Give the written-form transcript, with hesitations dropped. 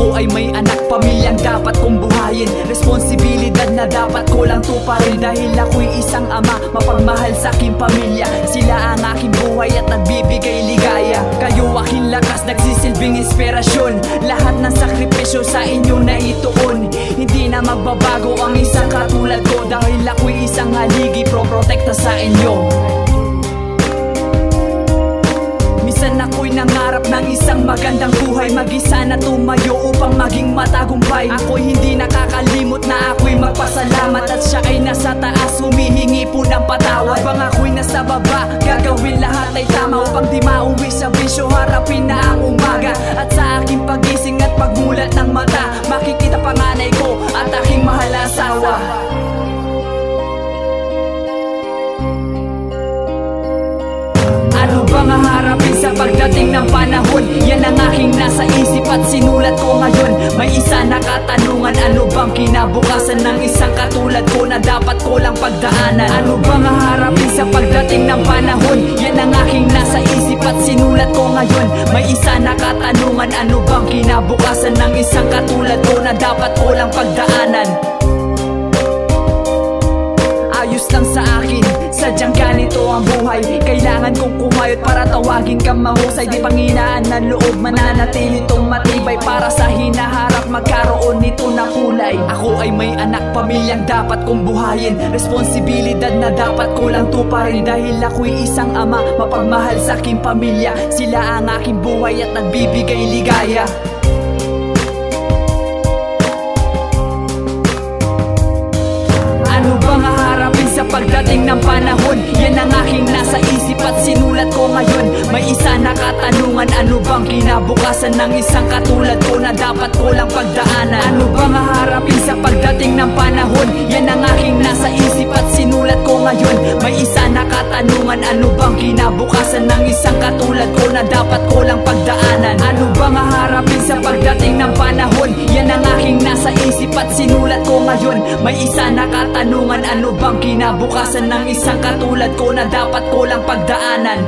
Ako ay may anak, pamilyang dapat kong buhayin, responsibilidad na dapat ko lang tuparin. Dahil ako'y isang ama, mapagmahal sa aking pamilya. Sila ang aking buhay at nagbibigay ligaya. Kayo aking lakas, nagsisilbing inspirasyon. Lahat ng sakripisyo sa inyo na ituon. Hindi na magbabago ang isang katulad ko, dahil ako'y isang haligi, pro-protekta sa inyo. Minsan ako'y nangarap ng isang magandang buhay, mag-isa na tumayo upang maging matagumpay. Ako'y hindi nakakalimot na ako'y magpasalamat, at siya ay nasa taas, humihingi po ng patawad. Habang ako'y nasa baba, gagawin lahat ay tama upang di mauwi sa bisyo, harapin na ang umaga. At sa aking pagising at pagmulat ng mata, makikita panganay ko at aking mahal na asawa. Ano bang haharapin sa pagdating ng panahon? Yan ang aking nasa isip at sinulat ko ngayon. May isa na katanungan, ano bang kinabukasan ng isang katulad ko na dapat ko lang pagdaanan? Ano bang haharapin sa pagdating ng panahon? Yan ang aking nasa isip at sinulat ko ngayon. May isa na katanungan, ano bang kinabukasan ng isang katulad ko na dapat ko lang pagdaanan? Ayos lang sa akin, sadyang ganito ang buhay. Kailangan kong kumayot para tawagin kang mahusay. Di panghinaan ng loob, mananatili itong matibay. Para sa hinaharap, magkaroon nito ng kulay. Ako ay may anak, pamilyang dapat kong buhayin, responsibilidad na dapat ko lang tuparin. Dahil ako'y isang ama, mapagmahal sa aking pamilya. Sila ang aking buhay at nagbibigay ligaya. Ano bang haharapin sa pagdating ng panahon? Yan ang aking nasa isip at sinulat ko ngayon. May isa na katanungan, ano bang kinabukasan ng isang katulad ko na dapat ko lang pagdaanan? Ano bang haharapin sa pagdating ng panahon? Yan ang aking nasa isip at sinulat ko ngayon. May isa na katanungan, ano bang kinabukasan ng isang katulad ko na dapat ko lang pagdaanan? Ano bang haharapin sa pagdating ng panahon? Yan ang aking nasa isip at sinulat ko ngayon. May isa na katanungan, ano bang kinabukasan ng isang katulad ko na dapat ko lang pagdaanan?